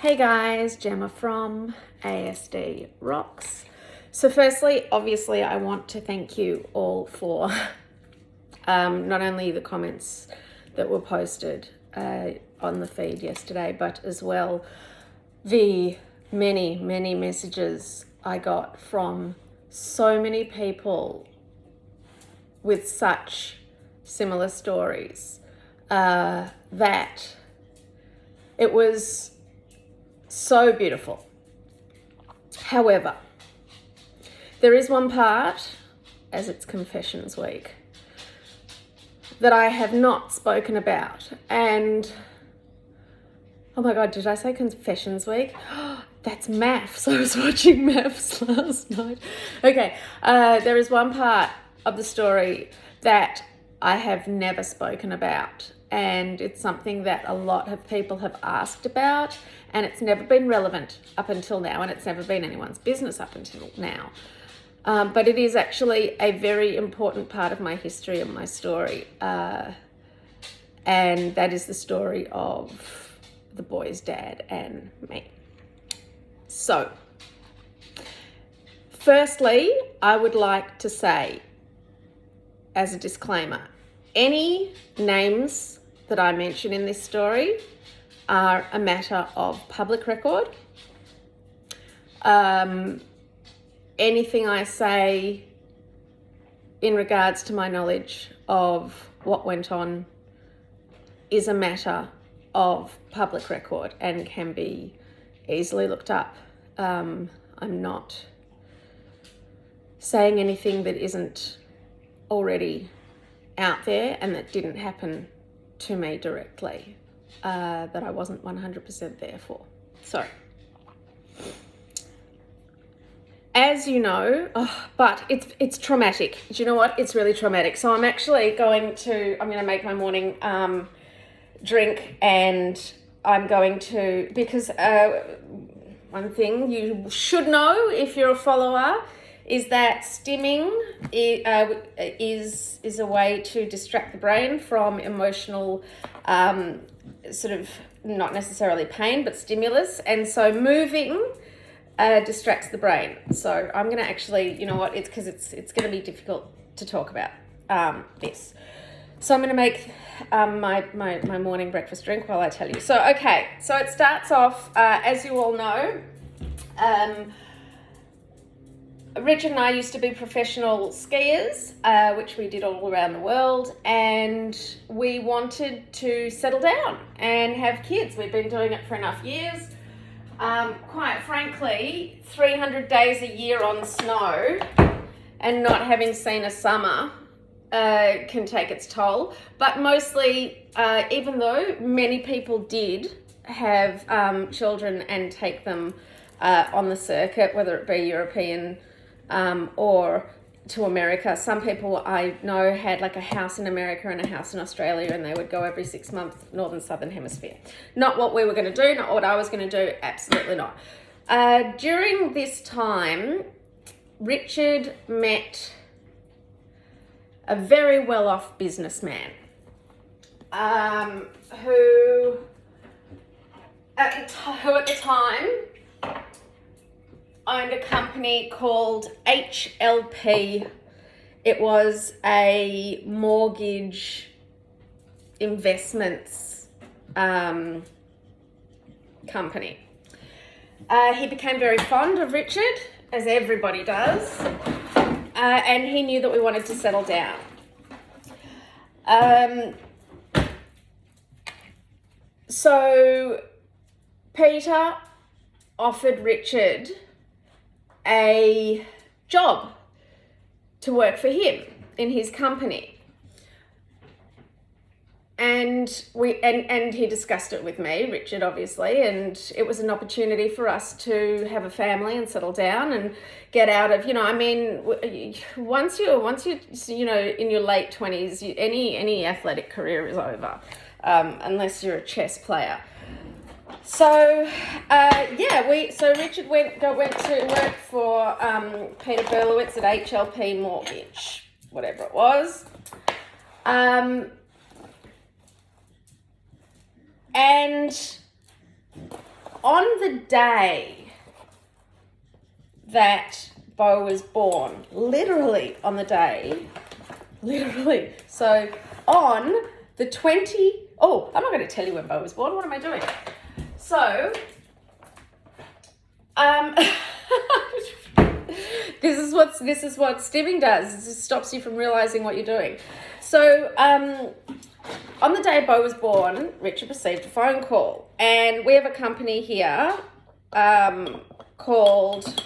Hey guys, Gemma from ASD Rocks. So firstly, obviously, I want to thank you all for not only the comments that were posted on the feed yesterday, but as well the many messages I got from so many people with such similar stories that it was so beautiful. However, there is one part, as it's Confessions Week, that I have not spoken about. And, oh my God, did I say Confessions Week? That's maths. I was watching maths last night. Okay, there is one part of the story that I have never spoken about. And it's something that a lot of people have asked about, and it's never been relevant up until now, and it's never been anyone's business up until now. But it is actually a very important part of my history and my story. And that is the story of the boy's dad and me. So, firstly, I would like to say, as a disclaimer, any names that I mention in this story are a matter of public record. Anything I say in regards to my knowledge of what went on is a matter of public record and can be easily looked up. I'm not saying anything that isn't already out there and that didn't happen to me directly, that I wasn't 100% there for. So, as you know, but it's traumatic. Do you know what? It's really traumatic. So I'm actually going to make my morning drink, and I'm going to, because one thing you should know if you're a follower is that stimming is a way to distract the brain from emotional sort of, not necessarily pain, but stimulus. And so moving distracts the brain. So I'm going to actually, you know what, it's because it's going to be difficult to talk about this. So I'm going to make my morning breakfast drink while I tell you. So, okay, so it starts off, as you all know, Richard and I used to be professional skiers, which we did all around the world, and we wanted to settle down and have kids. We've been doing it for enough years. Quite frankly, 300 days a year on snow and not having seen a summer can take its toll. But mostly, even though many people did have children and take them on the circuit, whether it be European or to America. Some people I know had like a house in America and a house in Australia, and they would go every 6 months, northern, southern hemisphere. Not what we were going to do, not what I was going to do, absolutely not. During this time, Richard met a very well-off businessman who at the time owned a company called HLP. It was a mortgage investments company. He became very fond of Richard, as everybody does, and he knew that we wanted to settle down. So Peter offered Richard a job to work for him in his company, and he discussed it with me, Richard, obviously, and it was an opportunity for us to have a family and settle down and get out of, once you're in your late 20s, any athletic career is over, unless you're a chess player. So, Richard went to work for Peter Berlowitz at HLP Mortgage, whatever it was. And on the day that Bo was born, literally on the day, so on the 20, I'm not going to tell you when Bo was born. What am I doing? So, this is what stimming does. It just stops you from realizing what you're doing. So, on the day Bo was born, Richard received a phone call, and we have a company here called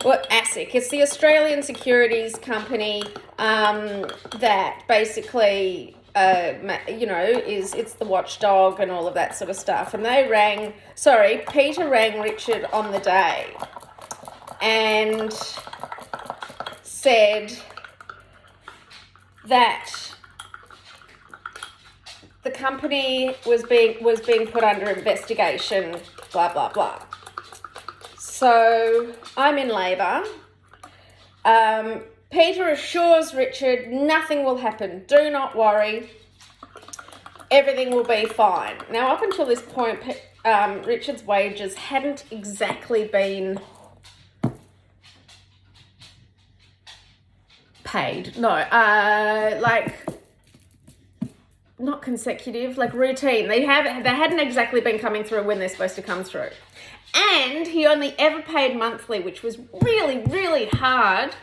ASIC. It's the Australian Securities Company that basically, it's the watchdog and all of that sort of stuff. And Peter rang Richard on the day and said that the company was being put under investigation, blah, blah, blah. So I'm in labour. Peter assures Richard nothing will happen. Do not worry. Everything will be fine. Now, up until this point, Richard's wages hadn't exactly been paid. No, not consecutive, like routine. They hadn't exactly been coming through when they're supposed to come through. And he only ever paid monthly, which was really, really hard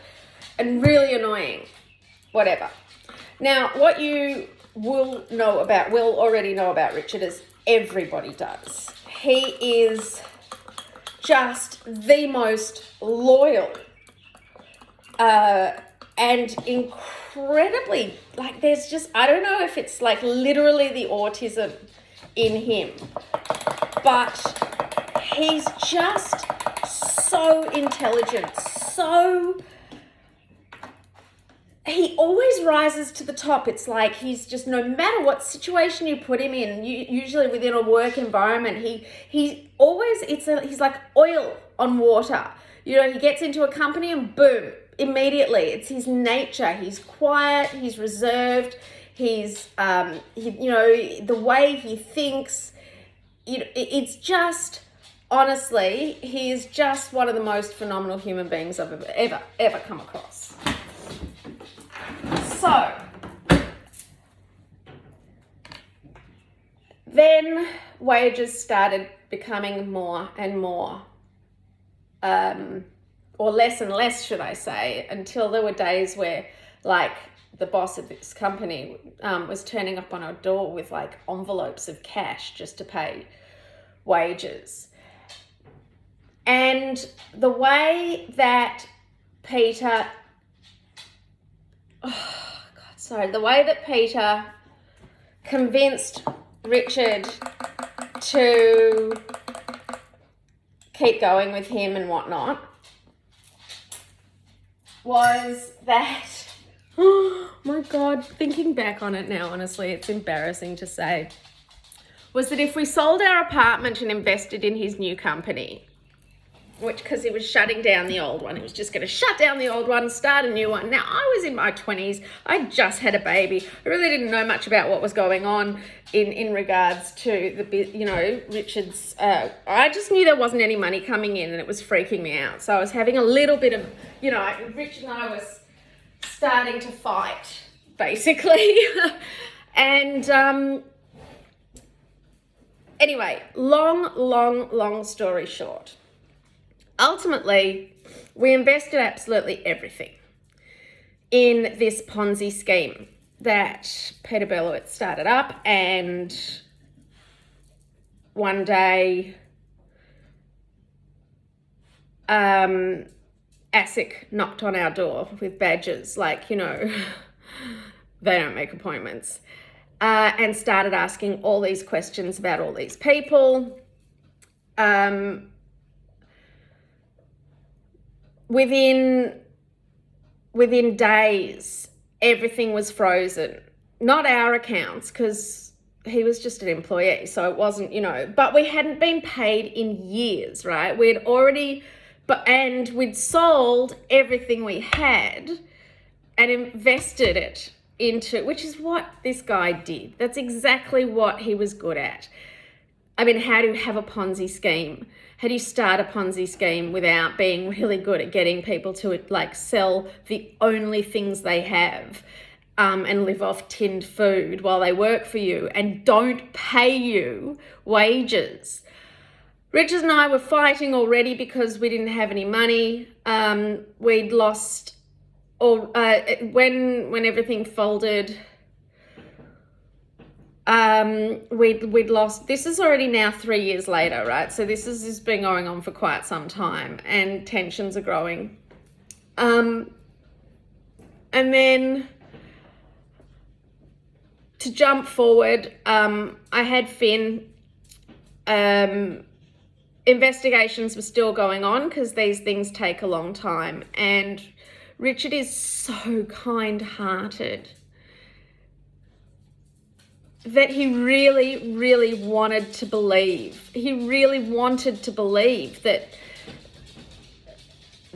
and really annoying. Whatever. Now, what you will already know about Richard, as everybody does, he is just the most loyal and incredibly, there's just, I don't know if it's literally the autism in him, but he's just so intelligent, he always rises to the top. It's like he's just, no matter what situation you put him in, usually within a work environment, he's like oil on water. He gets into a company and boom, immediately. It's his nature. He's quiet, he's reserved, he's, the way he thinks, it's just, honestly, he is just one of the most phenomenal human beings I've ever come across. So, then wages started becoming more and more, or less and less, should I say, until there were days where, the boss of this company was turning up on our door with, envelopes of cash just to pay wages. And the way that Peter convinced Richard to keep going with him and whatnot was that, oh my God, thinking back on it now, honestly, it's embarrassing to say, was that if we sold our apartment and invested in his new company, because he was shutting down the old one. He was just going to shut down the old one, start a new one. Now, I was in my 20s. I just had a baby. I really didn't know much about what was going on in regards to Richard's. I just knew there wasn't any money coming in and it was freaking me out. So I was having a little bit of, Richard and I was starting to fight, basically. And anyway, long story short. Ultimately, we invested absolutely everything in this Ponzi scheme that Peter Belowitz started up, and one day ASIC knocked on our door with badges, they don't make appointments, and started asking all these questions about all these people. Within days, everything was frozen. Not our accounts, because he was just an employee, so it wasn't, but we hadn't been paid in years, right? And we'd sold everything we had and invested it into, which is what this guy did. That's exactly what he was good at. I mean, how do you have a Ponzi scheme? How do you start a Ponzi scheme without being really good at getting people to like sell the only things they have and live off tinned food while they work for you and don't pay you wages? Richard and I were fighting already because we didn't have any money. We'd lost, or when everything folded, we'd lost. This is already now 3 years later, right? So this has been going on for quite some time, and tensions are growing. And then to jump forward, I had Finn. Investigations were still going on because these things take a long time, and Richard is so kind-hearted that he really, really wanted to believe. He really wanted to believe that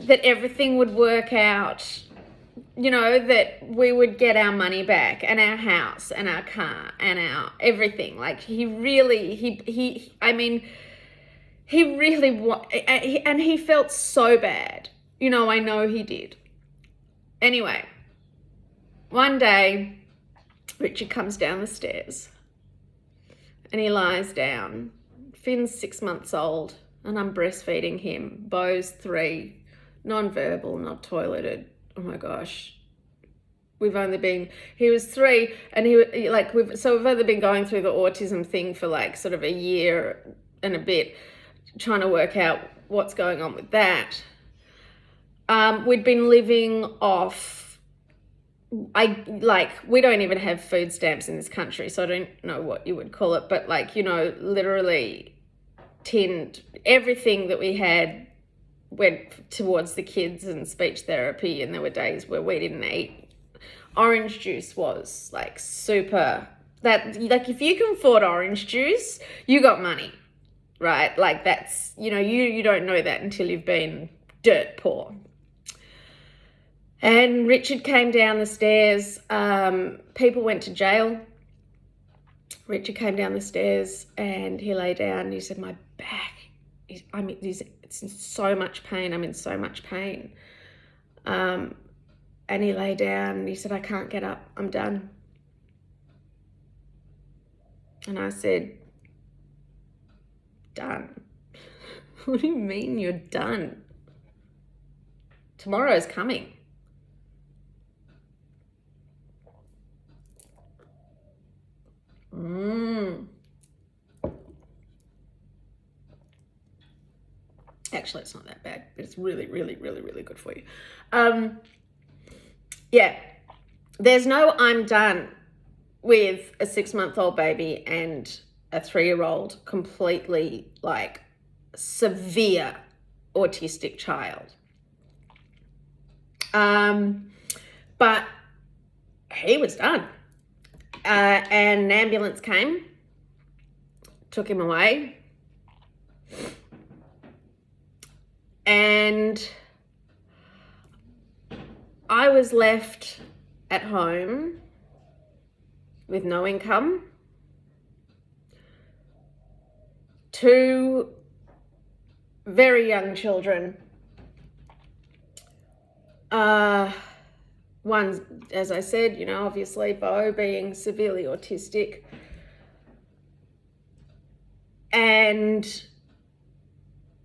everything would work out, you know, that we would get our money back and our house and our car and our everything. Like he really, he really and he felt so bad. You know, I know he did. Anyway, one day, Richard comes down the stairs and he lies down. Finn's 6 months old and I'm breastfeeding him. Bo's 3, non-verbal, not toileted. Oh my gosh. He was 3 and we've only been going through the autism thing for like sort of a year and a bit, trying to work out what's going on with that. We'd been living off, we don't even have food stamps in this country, so I don't know what you would call it, but like, you know, literally tinned, everything that we had went towards the kids and speech therapy, and there were days where we didn't eat. Orange juice was like super, that, like if you can afford orange juice, you got money. Right? Like that's, you know, you don't know that until you've been dirt poor. And Richard came down the stairs. People went to jail. Richard came down the stairs and he lay down and he said, my back, it's in so much pain. I'm in so much pain. And he lay down and he said, I can't get up. I'm done. And I said, done? What do you mean you're done? Tomorrow's coming. Actually, it's not that bad, but it's really, really, really, really good for you. Yeah, there's no I'm done with a 6-month-old baby and a 3-year-old completely like severe autistic child. But he was done. And an ambulance came, took him away. And I was left at home with no income, 2 very young children. One, as I said, you know, obviously Bo being severely autistic, and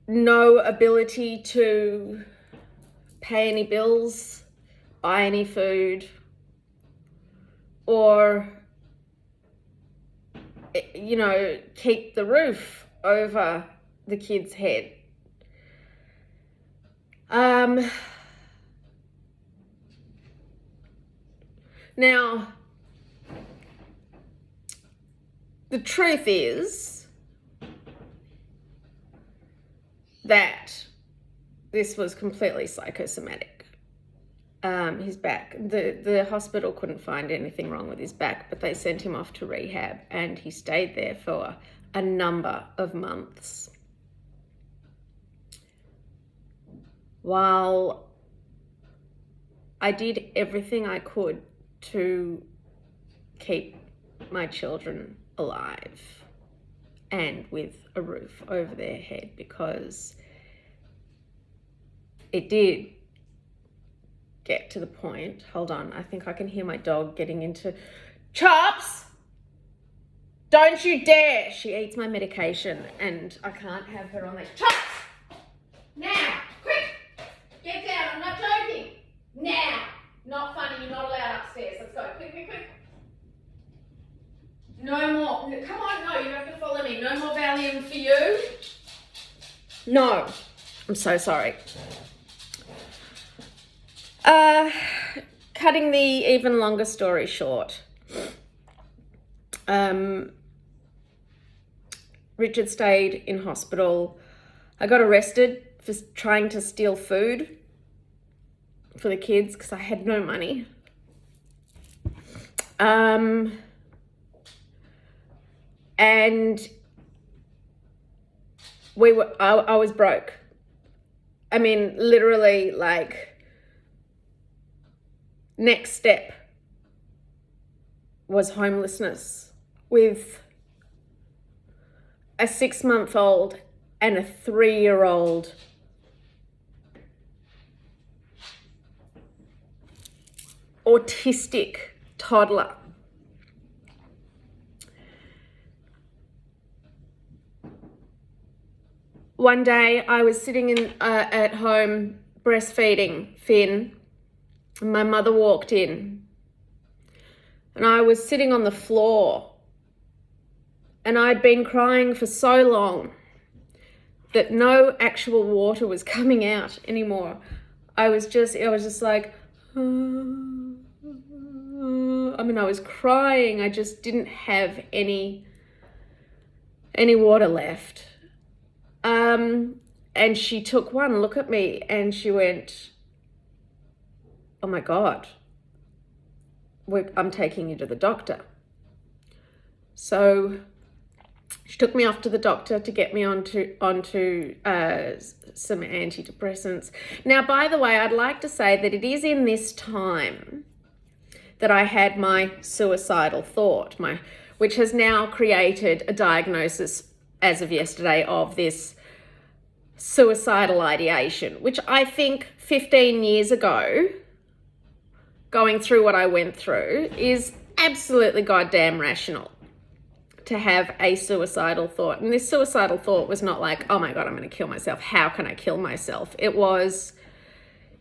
no ability to pay any bills, buy any food, or, you know, keep the roof over the kid's head. Now, the truth is that this was completely psychosomatic. His back, the hospital couldn't find anything wrong with his back, but they sent him off to rehab and he stayed there for a number of months. While I did everything I could to keep my children alive, and with a roof over their head, because it did get to the point. Hold on, I think I can hear my dog getting into Chops. Don't you dare. She eats my medication and I can't have her on there. Chops! Now, quick! Get down, I'm not joking. Now! Not funny, you're not allowed upstairs. Let's go, quick, quick, quick. No more. Come on, no, you have to follow me. No more Valium for you. No. I'm so sorry. Cutting the even longer story short. Richard stayed in hospital. I got arrested for trying to steal food for the kids because I had no money. And I was broke. I mean, literally, like, next step was homelessness with a 6-month-old and a 3-year-old autistic toddler. One day I was sitting at home breastfeeding Finn, and my mother walked in, and I was sitting on the floor, and I'd been crying for so long that no actual water was coming out anymore. I was just like, I was crying. I just didn't have any water left. And she took one look at me and she went, "Oh my God, I'm taking you to the doctor." So she took me off to the doctor to get me onto some antidepressants. Now, by the way, I'd like to say that it is in this time that I had my suicidal thought, which has now created a diagnosis as of yesterday of this suicidal ideation, which I think 15 years ago, going through what I went through, is absolutely goddamn rational to have a suicidal thought. And this suicidal thought was not like, oh my God, I'm going to kill myself. How can I kill myself? It was,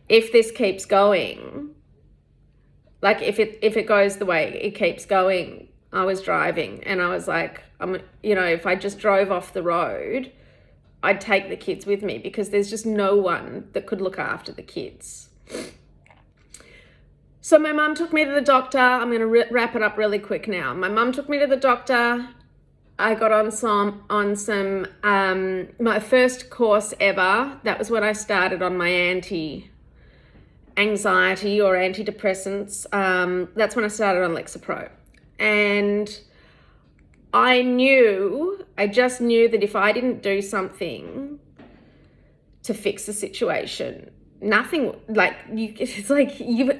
if this keeps going, like if it goes the way it keeps going. I was driving and I was like, if I just drove off the road, I'd take the kids with me because there's just no one that could look after the kids. So my mum took me to the doctor. I'm going to wrap it up really quick now. My mum took me to the doctor. I got on some my first course ever. That was when I started on my anti-anxiety or antidepressants. That's when I started on Lexapro. And I just knew that if I didn't do something to fix the situation, nothing, it's like you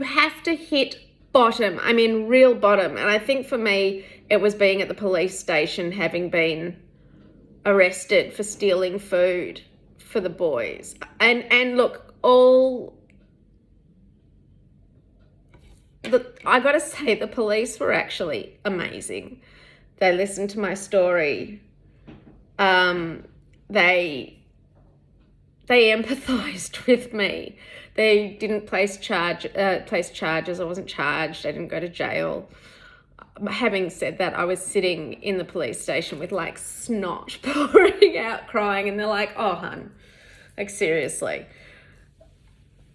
have to hit bottom. I mean, real bottom. And I think for me, it was being at the police station, having been arrested for stealing food for the boys. And look, I gotta say, the police were actually amazing. They listened to my story. They empathized with me. They didn't place charges. I wasn't charged. I didn't go to jail. Having said that, I was sitting in the police station with like snot pouring out, crying, and they're like, "Oh, hun, like seriously.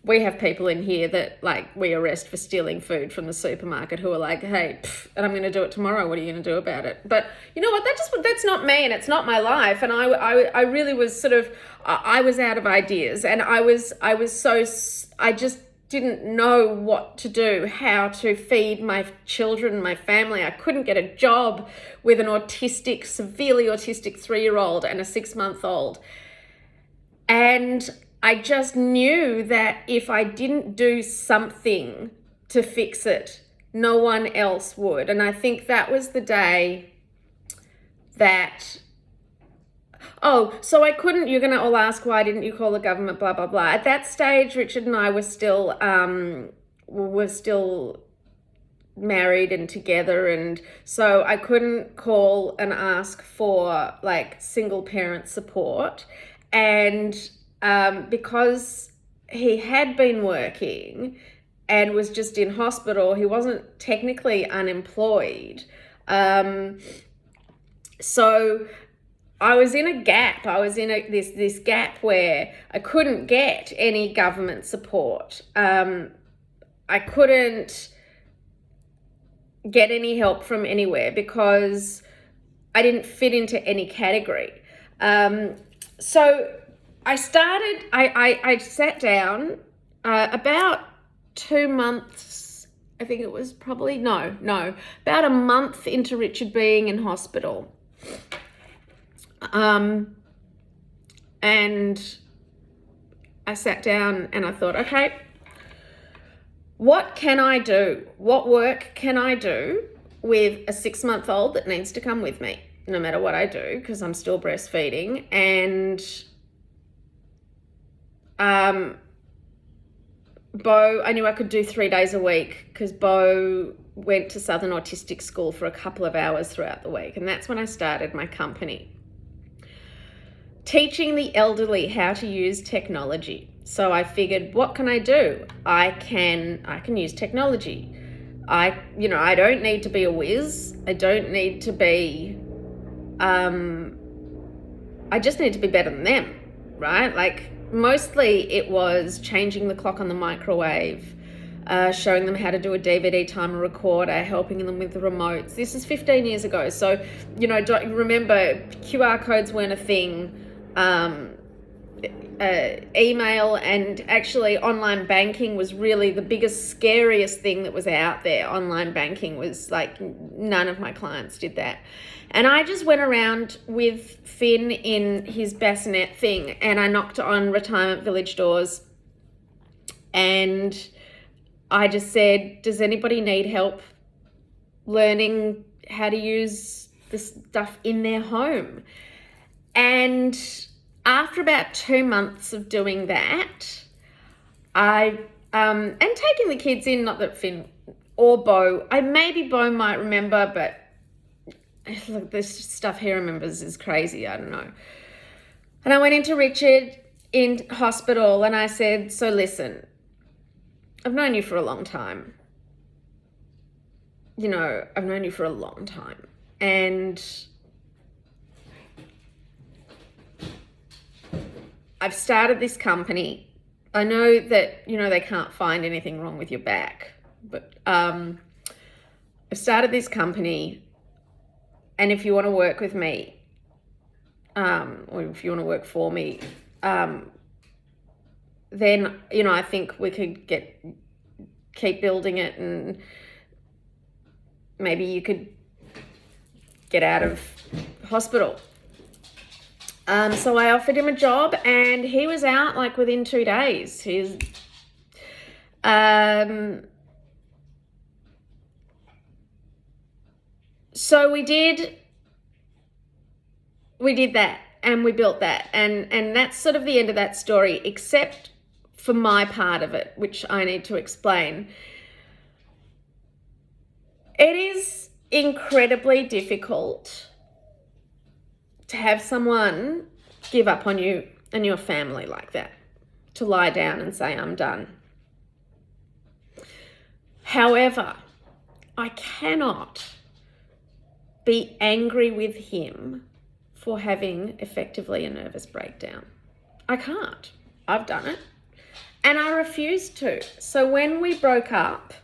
We have people in here that like we arrest for stealing food from the supermarket who are like, hey, and I'm going to do it tomorrow. What are you going to do about it?" But you know what? That's not me, and it's not my life. And I really was I was out of ideas, and I just didn't know what to do, how to feed my children, my family. I couldn't get a job with an severely autistic 3-year-old and a 6-month-old. And I just knew that if I didn't do something to fix it, no one else would. And I think that was the day that, oh, so I couldn't, you're going to all ask, why didn't you call the government, blah, blah, blah. At that stage, Richard and I were still married and together, and so I couldn't call and ask for like single parent support. And because he had been working and was just in hospital, he wasn't technically unemployed. So I was in a gap. I was in this gap where I couldn't get any government support. I couldn't get any help from anywhere because I didn't fit into any category. So I sat down about 2 months, I think it was probably, about a month into Richard being in hospital. And I sat down and I thought, okay, what can I do? What work can I do with a 6-month-old that needs to come with me, no matter what I do, because I'm still breastfeeding? And Bo, I knew I could do 3 days a week because Bo went to Southern Autistic School for a couple of hours throughout the week. And that's when I started my company, teaching the elderly how to use technology. So I figured, what can I do? I can use technology. I don't need to be a whiz. I don't need to be, I just need to be better than them, right? Like mostly it was changing the clock on the microwave, showing them how to do a DVD timer recorder, helping them with the remotes. This is 15 years ago. So, don't remember, QR codes weren't a thing. Email and actually online banking was really the biggest, scariest thing that was out there. Online banking was like, none of my clients did that. And I just went around with Finn in his bassinet thing and I knocked on retirement village doors and I just said, does anybody need help learning how to use this stuff in their home? And after about 2 months of doing that, and taking the kids in, not that Finn or Bo, maybe Bo might remember, but look, this stuff he remembers is crazy, I don't know. And I went into Richard in hospital and I said, so listen, I've known you for a long time. I've known you for a long time. And I've started this company. I know that, they can't find anything wrong with your back, but I've started this company, and if you want to work with me, or if you want to work for me, then, I think we could keep building it, and maybe you could get out of hospital. So I offered him a job and he was out like within 2 days. So we did that and we built that. And that's sort of the end of that story, except for my part of it, which I need to explain. It is incredibly difficult to have someone give up on you and your family like that, to lie down and say, I'm done. However, I cannot be angry with him for having effectively a nervous breakdown. I can't. I've done it. And I refuse to. So when we broke up,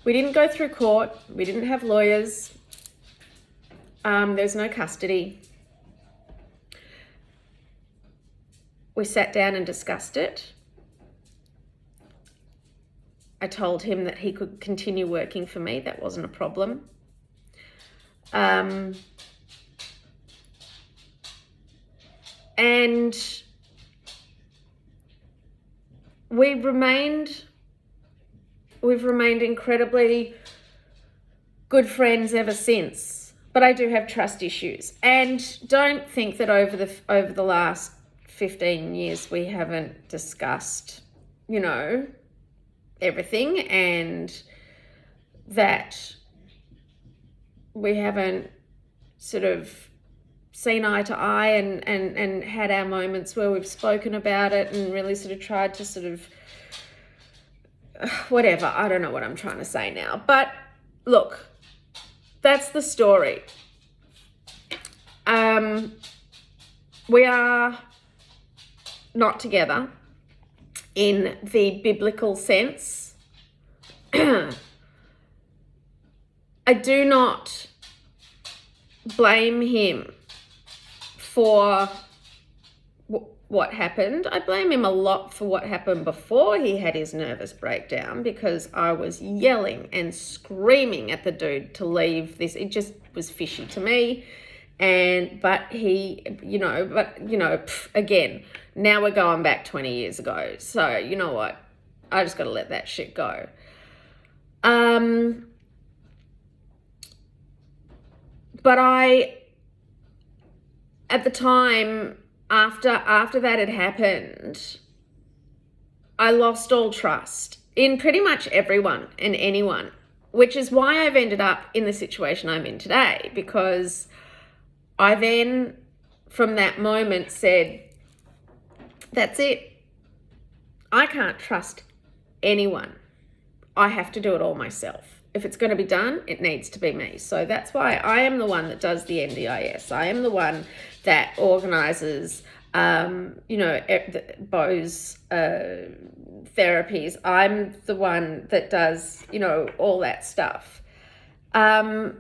we didn't go through court. We didn't have lawyers. There's no custody. We sat down and discussed it. I told him that he could continue working for me. That wasn't a problem. And we've remained incredibly good friends ever since. but I do have trust issues. And don't think that over the last 15 years we haven't discussed, you know, everything, and that we haven't sort of seen eye to eye and had our moments where we've spoken about it and really sort of tried to sort of whatever. I don't know what I'm trying to say now. But look, that's the story. We are not together in the biblical sense. I do not blame him for what happened. I blame him a lot for what happened before he had his nervous breakdown, because I was yelling and screaming at the dude to leave this. It just was fishy to me. But again, now we're going back 20 years ago. So you know what? I just got to let that shit go. But at the time, after that had happened, I lost all trust in pretty much everyone and anyone, which is why I've ended up in the situation I'm in today, because I then, from that moment, said, that's it. I can't trust anyone. I have to do it all myself. If it's going to be done, it needs to be me. So that's why I am the one that does the NDIS. I am the one that organises, Bo's therapies. I'm the one that does, all that stuff. And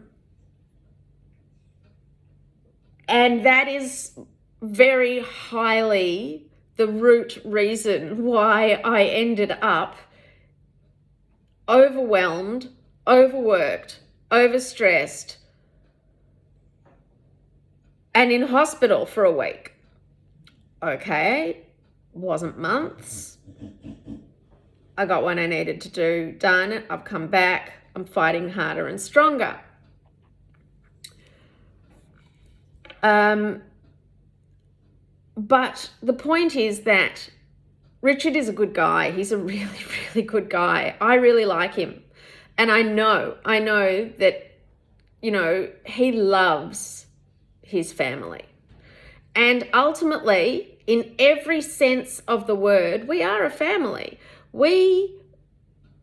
that is very highly the root reason why I ended up overwhelmed, overworked, overstressed, and in hospital for a week. Okay, wasn't months. I got what I needed to do done. I've come back. I'm fighting harder and stronger. But the point is that Richard is a good guy. He's a really, really good guy. I really like him. And I know that, he loves his family. And ultimately, in every sense of the word, we are a family. We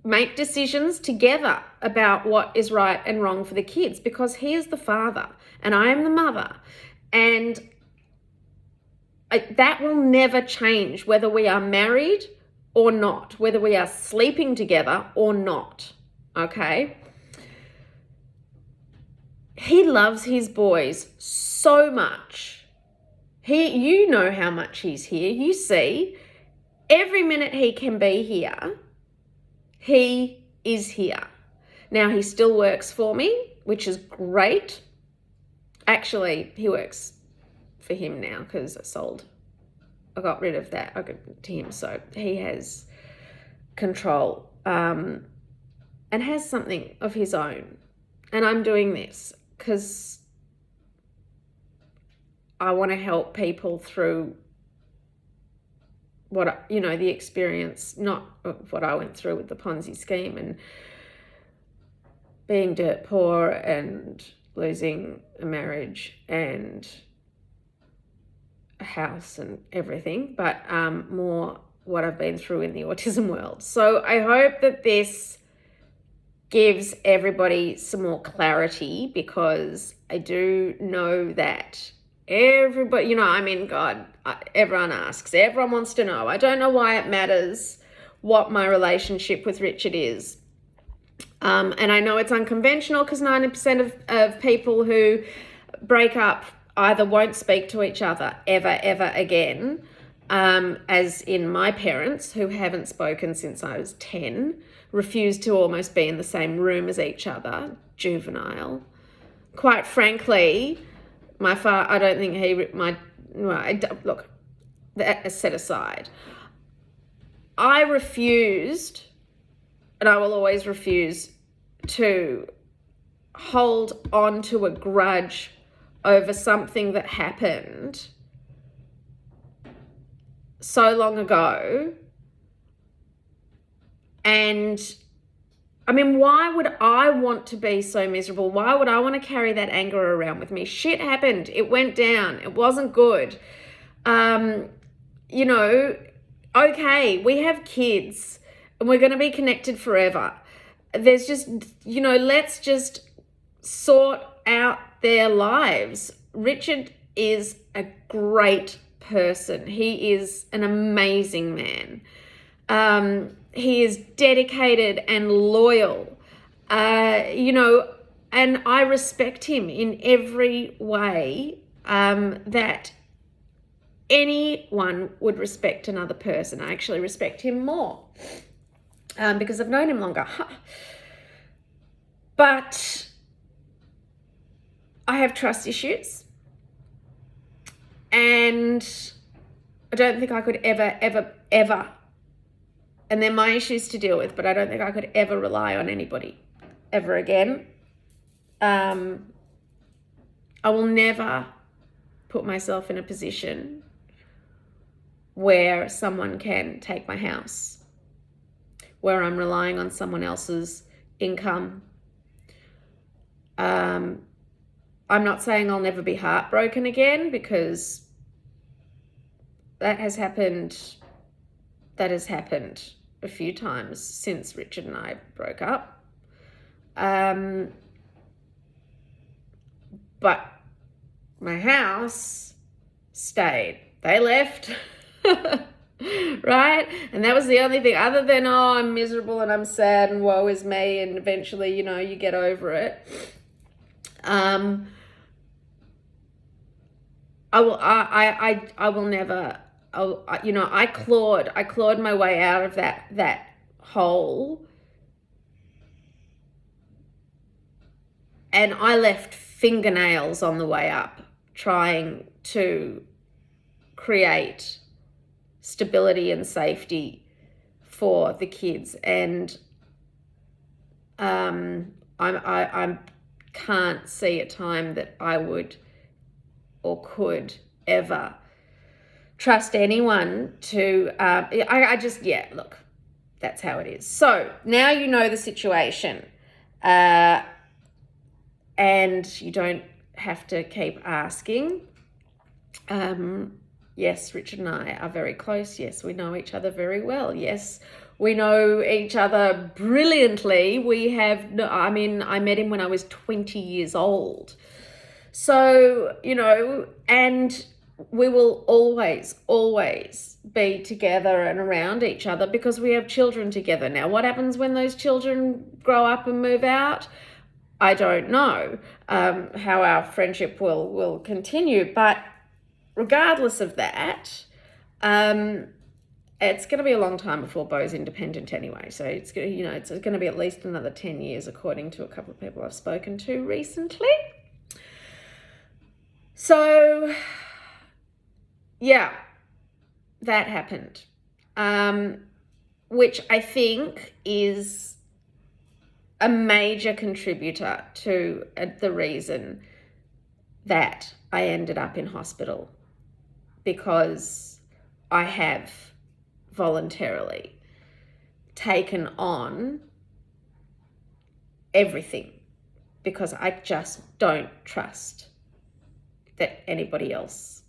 make decisions together about what is right and wrong for the kids, because he is the father and I am the mother. And that will never change, whether we are married or not, whether we are sleeping together or not, okay? He loves his boys so much. You know how much he's here. You see, every minute he can be here, he is here. Now, he still works for me, which is great. Actually, he works for him now because I got rid of that. I got to him, so he has control and has something of his own. And I'm doing this because I want to help people through the experience, not what I went through with the Ponzi scheme and being dirt poor and losing a marriage and a house and everything, but more what I've been through in the autism world. So I hope that this gives everybody some more clarity, because I do know that everybody, everyone asks, everyone wants to know. I don't know why it matters what my relationship with Richard is. And I know it's unconventional, because 90% of people who break up either won't speak to each other ever again, as in my parents, who haven't spoken since I was 10, refused to almost be in the same room as each other, juvenile. Quite frankly, my father, I don't think look, that set aside. I refused, and I will always refuse to hold on to a grudge over something that happened so long ago. And I mean, why would I want to be so miserable? Why would I want to carry that anger around with me? Shit happened. It went down. It wasn't good. You know, okay, we have kids and we're going to be connected forever. There's just, you know, let's just sort out their lives. Richard is a great person. He is an amazing man. He is dedicated and loyal, you know, and I respect him in every way that anyone would respect another person. I actually respect him more because I've known him longer. But I have trust issues, and I don't think I could ever, and they're my issues to deal with, but I don't think I could ever rely on anybody ever again. I will never put myself in a position where someone can take my house, where I'm relying on someone else's income. I'm not saying I'll never be heartbroken again, because that has happened a few times since Richard and I broke up. But my house stayed. They left. Right? And that was the only thing, other than, oh, I'm miserable and I'm sad and woe is me, and eventually, you know, you get over it. I will never, you know, I clawed my way out of that hole, and I left fingernails on the way up, trying to create stability and safety for the kids. And I can't see a time that I would or could ever trust anyone to, I just, yeah, look, that's how it is. So now you know the situation, and you don't have to keep asking. Yes, Richard and I are very close. Yes, we know each other very well. Yes, we know each other brilliantly. I met him when I was 20 years old. So, you know, and we will always be together and around each other because we have children together. Now, what happens when those children grow up and move out? I don't know how our friendship will continue, but regardless of that, it's going to be a long time before Beau's independent anyway. So it's going to be at least another 10 years, according to a couple of people I've spoken to recently. So, yeah, that happened, which I think is a major contributor to the reason that I ended up in hospital, because I have voluntarily taken on everything because I just don't trust that anybody else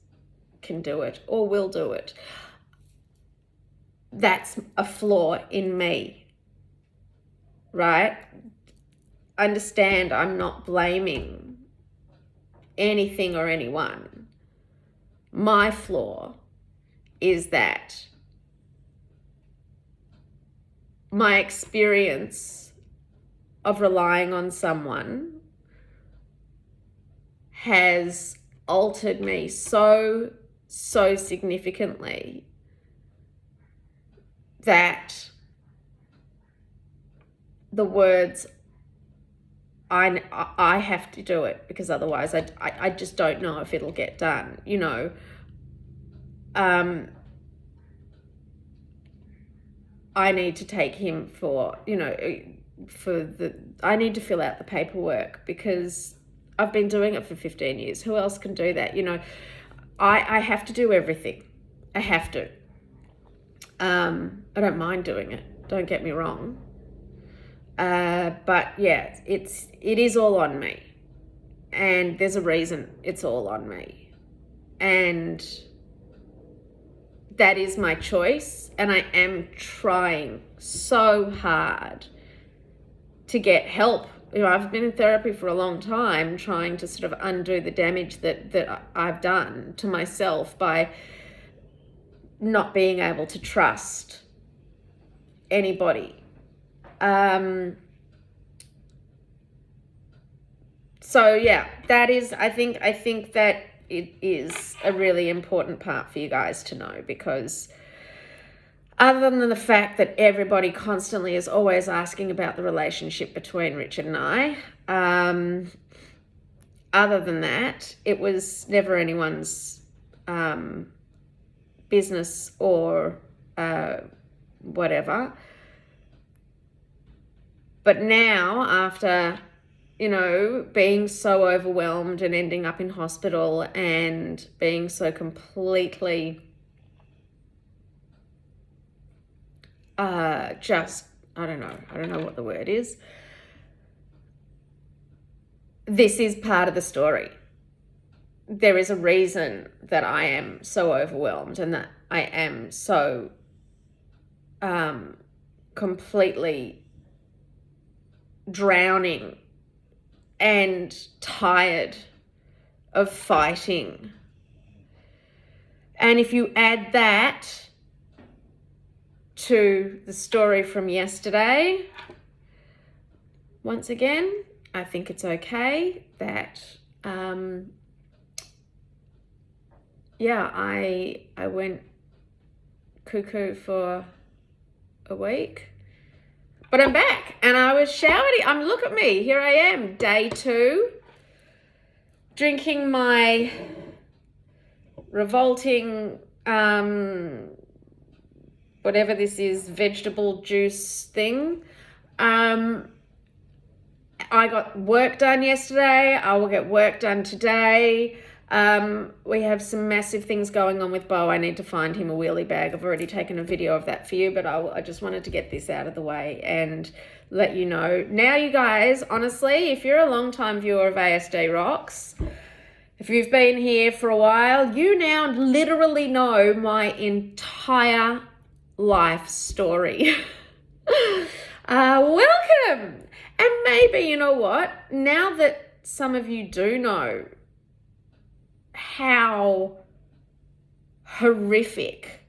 can do it or will do it. That's a flaw in me, right? Understand, I'm not blaming anything or anyone. My flaw is that my experience of relying on someone has altered me so significantly that the words, I have to do it because otherwise I just don't know if it'll get done, you know. I need to take him for, you know, I need to fill out the paperwork because I've been doing it for 15 years. Who else can do that? You know, I have to do everything. I have to. I don't mind doing it. Don't get me wrong. But yeah, it is all on me. And there's a reason it's all on me. And that is my choice. And I am trying so hard to get help. You know, I've been in therapy for a long time trying to sort of undo the damage that I've done to myself by not being able to trust anybody. So yeah, that is, I think that it is a really important part for you guys to know, because other than the fact that everybody constantly is always asking about the relationship between Richard and I, other than that, it was never anyone's business or whatever. But now, after, you know, being so overwhelmed and ending up in hospital and being so completely just, I don't know what the word is. This is part of the story. There is a reason that I am so overwhelmed and that I am so completely drowning and tired of fighting. And if you add that to the story from yesterday, once again, I think it's okay that I went cuckoo for a week, but I'm back and I was showered. Look at me, here I am, day 2, drinking my revolting whatever this is, vegetable juice thing. I got work done yesterday. I will get work done today. We have some massive things going on with Bo. I need to find him a wheelie bag. I've already taken a video of that for you, but I just wanted to get this out of the way and let you know. Now, you guys, honestly, if you're a long-time viewer of ASD Rocks, if you've been here for a while, you now literally know my entire life story. Welcome. And maybe, you know what, now that some of you do know how horrific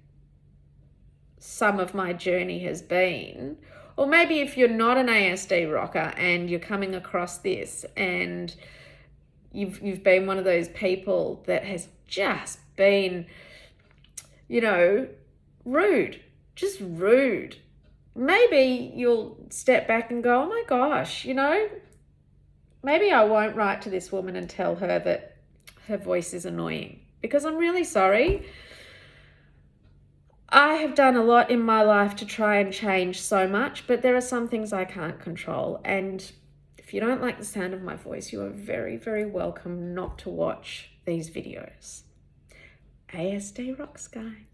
some of my journey has been, or maybe if you're not an ASD rocker and you're coming across this and you've been one of those people that has just been, you know, rude, just rude, maybe you'll step back and go, oh my gosh, you know, maybe I won't write to this woman and tell her that her voice is annoying, because I'm really sorry. I have done a lot in my life to try and change so much, but there are some things I can't control. And if you don't like the sound of my voice, you are very, very welcome not to watch these videos. ASD Rocks, guy.